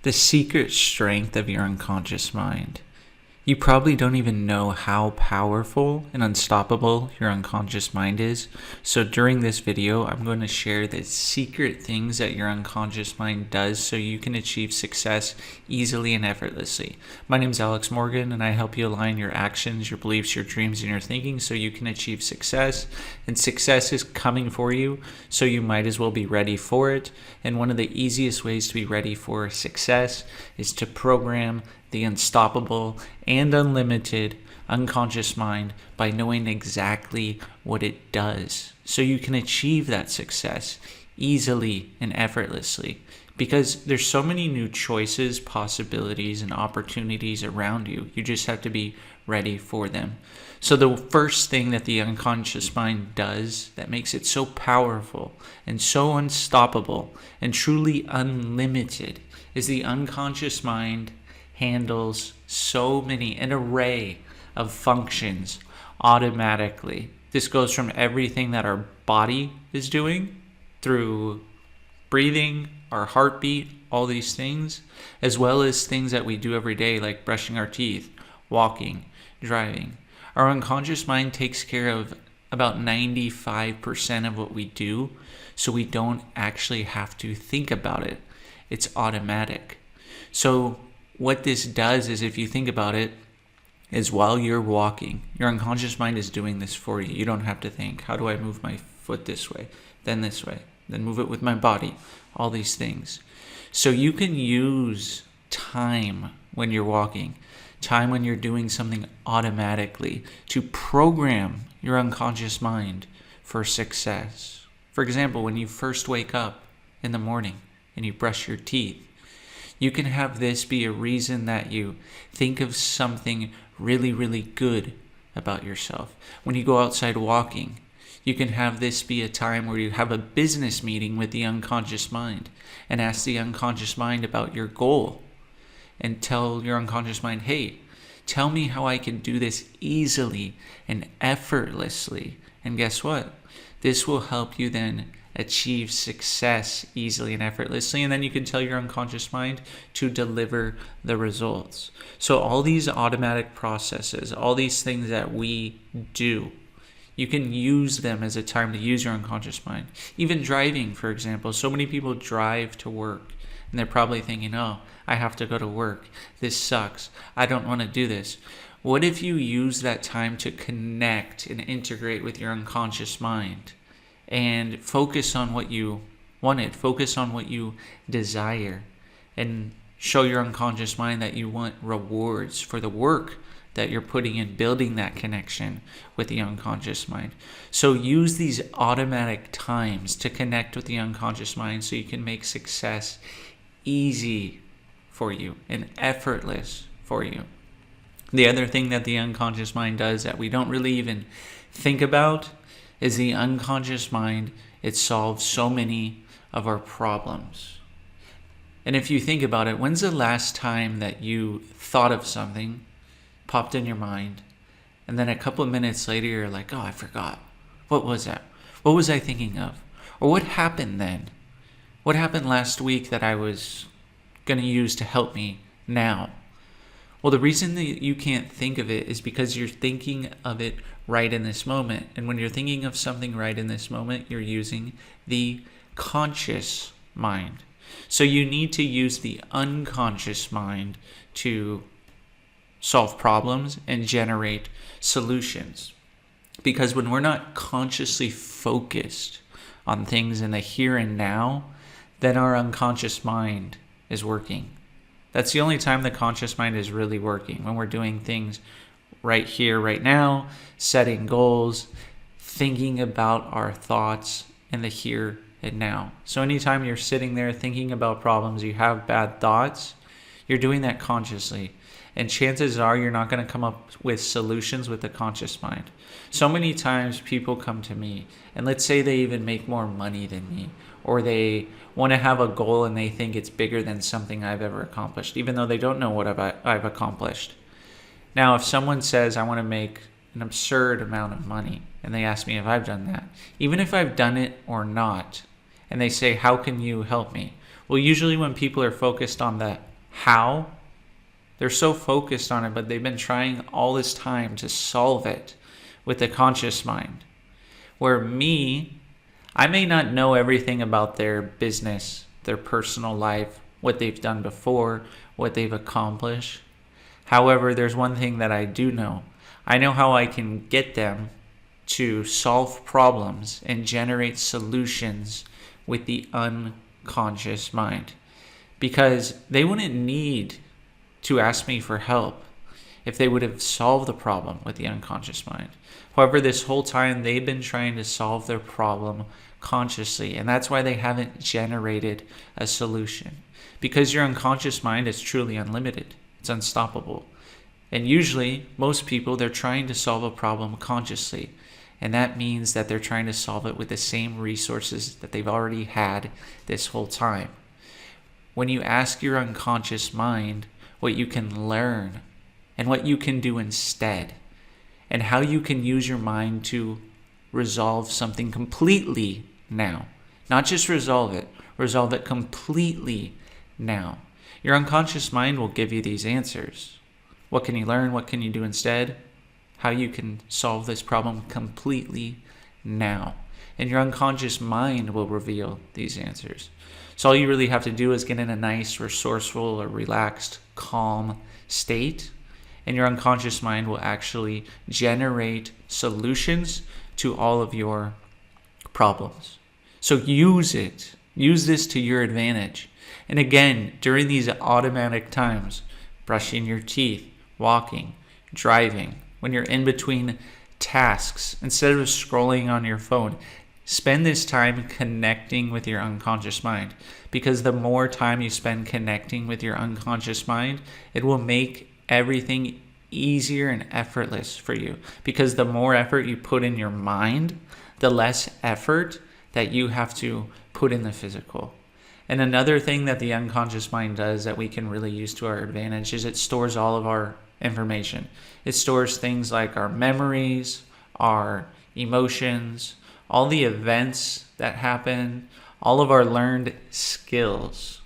The secret strength of your unconscious mind. You probably don't even know how powerful and unstoppable your unconscious mind is. So during this video, I'm going to share the secret things that your unconscious mind does so you can achieve success easily and effortlessly. My name is Alex Morgan, and I help you align your actions, your beliefs, your dreams, and your thinking so you can achieve success. And success is coming for you, so you might as well be ready for it. And one of the easiest ways to be ready for success is to program the unstoppable and unlimited unconscious mind by knowing exactly what it does so you can achieve that success easily and effortlessly, because there's so many new choices, possibilities, and opportunities around you. You just have to be ready for them. So the first thing that the unconscious mind does that makes it so powerful and so unstoppable and truly unlimited is the unconscious mind handles an array of functions automatically. This goes from everything that our body is doing through breathing, our heartbeat, all these things, as well as things that we do every day like brushing our teeth, walking, driving. Our unconscious mind takes care of about 95% of what we do, so we don't actually have to think about it. It's automatic. So what this does is, if you think about it, is while you're walking, your unconscious mind is doing this for you. You don't have to think, how do I move my foot this way, then move it with my body, all these things. So you can use time when you're walking, time when you're doing something automatically to program your unconscious mind for success. For example, when you first wake up in the morning and you brush your teeth, you can have this be a reason that you think of something really, really good about yourself. When you go outside walking, you can have this be a time where you have a business meeting with the unconscious mind and ask the unconscious mind about your goal and tell your unconscious mind, hey, tell me how I can do this easily and effortlessly. And guess what? This will help you then achieve success easily and effortlessly, and then you can tell your unconscious mind to deliver the results. So all these automatic processes, all these things that we do, you can use them as a time to use your unconscious mind. Even driving, for example. So many people drive to work and they're probably thinking, oh, I have to go to work. This sucks. I don't want to do this. What if you use that time to connect and integrate with your unconscious mind and focus on what you wanted, focus on what you desire, and show your unconscious mind that you want rewards for the work that you're putting in building that connection with the unconscious mind. So use these automatic times to connect with the unconscious mind so you can make success easy for you and effortless for you. The other thing that the unconscious mind does that we don't really even think about is the unconscious mind. It solves so many of our problems. And if you think about it, when's the last time that you thought of something, popped in your mind, and then a couple of minutes later you're like, oh, I forgot. What was that? What was I thinking of? Or what happened then? What happened last week that I was going to use to help me now? Well, the reason that you can't think of it is because you're thinking of it right in this moment. And when you're thinking of something right in this moment, you're using the conscious mind. So you need to use the unconscious mind to solve problems and generate solutions. Because when we're not consciously focused on things in the here and now, then our unconscious mind is working. That's the only time the conscious mind is really working, when we're doing things right here, right now, setting goals, thinking about our thoughts in the here and now. So anytime you're sitting there thinking about problems, you have bad thoughts, you're doing that consciously. And chances are you're not going to come up with solutions with the conscious mind. So many times people come to me, and let's say they even make more money than me, or they want to have a goal and they think it's bigger than something I've ever accomplished, even though they don't know what I've accomplished. Now, if someone says, I want to make an absurd amount of money, and they ask me if I've done that, even if I've done it or not, and they say, how can you help me? Well, usually when people are focused on that how. They're so focused on it, but they've been trying all this time to solve it with the conscious mind. Where me, I may not know everything about their business, their personal life, what they've done before, what they've accomplished. However, there's one thing that I do know. I know how I can get them to solve problems and generate solutions with the unconscious mind. Because they wouldn't need to ask me for help if they would have solved the problem with the unconscious mind. However, this whole time they've been trying to solve their problem consciously, and that's why they haven't generated a solution. Because your unconscious mind is truly unlimited. It's unstoppable. And usually, most people, they're trying to solve a problem consciously. And that means that they're trying to solve it with the same resources that they've already had this whole time. When you ask your unconscious mind what you can learn and what you can do instead, and how you can use your mind to resolve something completely now. Not just resolve it completely now. Your unconscious mind will give you these answers. What can you learn? What can you do instead? How you can solve this problem completely now. And your unconscious mind will reveal these answers. So all you really have to do is get in a nice, resourceful, or relaxed, calm state, and your unconscious mind will actually generate solutions to all of your problems. So use it. Use this to your advantage. And again, during these automatic times, brushing your teeth, walking, driving, when you're in between tasks, instead of scrolling on your phone, spend this time connecting with your unconscious mind. Because the more time you spend connecting with your unconscious mind, it will make everything easier and effortless for you. Because the more effort you put in your mind, the less effort that you have to put in the physical. And another thing that the unconscious mind does that we can really use to our advantage is it stores all of our information. It stores things like our memories, our emotions, all the events that happen, all of our learned skills.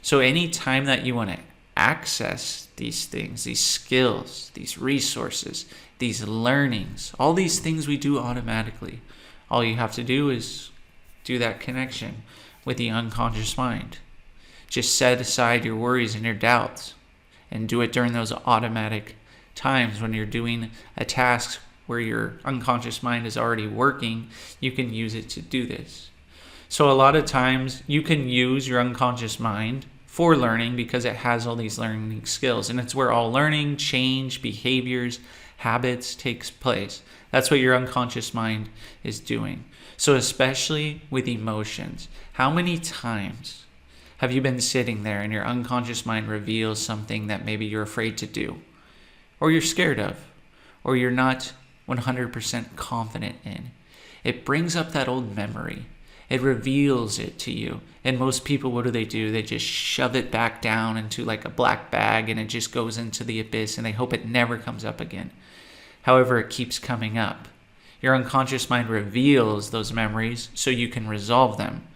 So anytime that you want to access these things, these skills, these resources, these learnings, all these things we do automatically, all you have to do is do that connection with the unconscious mind. Just set aside your worries and your doubts and do it during those automatic times when you're doing a task where your unconscious mind is already working. You can use it to do this. So a lot of times you can use your unconscious mind for learning because it has all these learning skills, and it's where all learning, change, behaviors, habits takes place. That's what your unconscious mind is doing. So especially with emotions, how many times have you been sitting there and your unconscious mind reveals something that maybe you're afraid to do, or you're scared of, or you're not 100% confident in? It brings up that old memory. It reveals it to you. And most people, what do? They just shove it back down into like a black bag, and it just goes into the abyss, and they hope it never comes up again. However, it keeps coming up. Your unconscious mind reveals those memories so you can resolve them.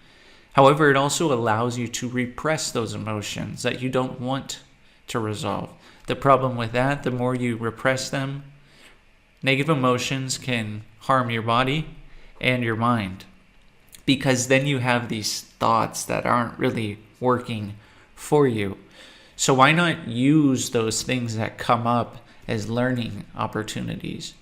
However, it also allows you to repress those emotions that you don't want to resolve. The problem with that, the more you repress them, negative emotions can harm your body and your mind. Because then you have these thoughts that aren't really working for you. So why not use those things that come up as learning opportunities?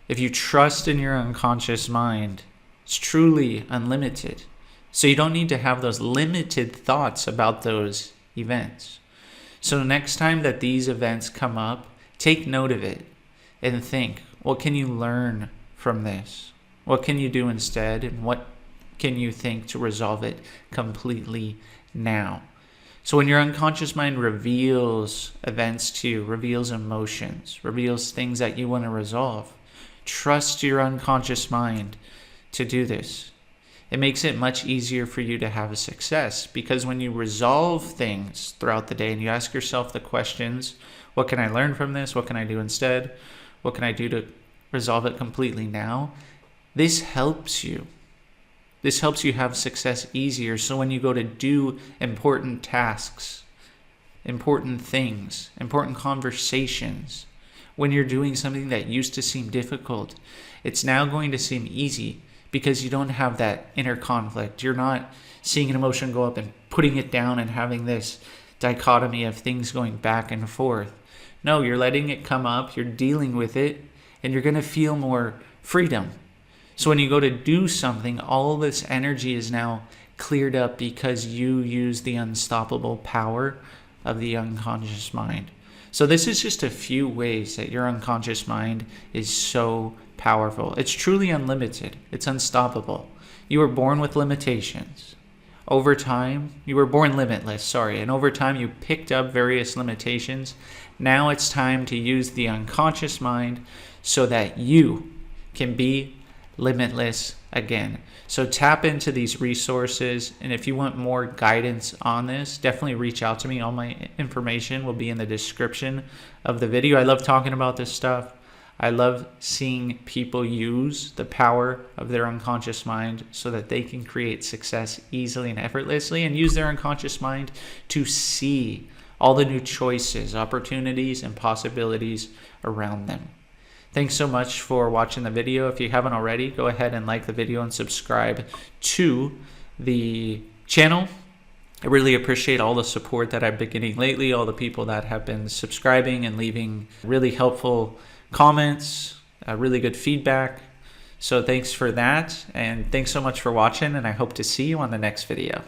If you trust in your unconscious mind, it's truly unlimited. So you don't need to have those limited thoughts about those events. So next time that these events come up, take note of it and think, what can you learn from this? What can you do instead? And what can you think to resolve it completely now? So when your unconscious mind reveals events to you, reveals emotions, reveals things that you want to resolve, trust your unconscious mind to do this. It makes it much easier for you to have a success, because when you resolve things throughout the day and you ask yourself the questions, what can I learn from this? What can I do instead? What can I do to resolve it completely now? This helps you. This helps you have success easier. So when you go to do important tasks, important things, important conversations. When you're doing something that used to seem difficult, it's now going to seem easy because you don't have that inner conflict. You're not seeing an emotion go up and putting it down and having this dichotomy of things going back and forth. No, you're letting it come up, you're dealing with it, and you're going to feel more freedom. So when you go to do something, all this energy is now cleared up because you use the unstoppable power of the unconscious mind. So this is just a few ways that your unconscious mind is so powerful. It's truly unlimited. It's unstoppable. You were born with limitations. Over time, you were born limitless, and over time you picked up various limitations. Now it's time to use the unconscious mind so that you can be limitless again. So tap into these resources, and if you want more guidance on this, definitely reach out to me. All my information will be in the description of the video. I love talking about this stuff. I love seeing people use the power of their unconscious mind so that they can create success easily and effortlessly, and use their unconscious mind to see all the new choices, opportunities, and possibilities around them. Thanks so much for watching the video. If you haven't already, go ahead and like the video and subscribe to the channel. I really appreciate all the support that I've been getting lately, all the people that have been subscribing and leaving really helpful comments, really good feedback. So thanks for that, and thanks so much for watching, and I hope to see you on the next video.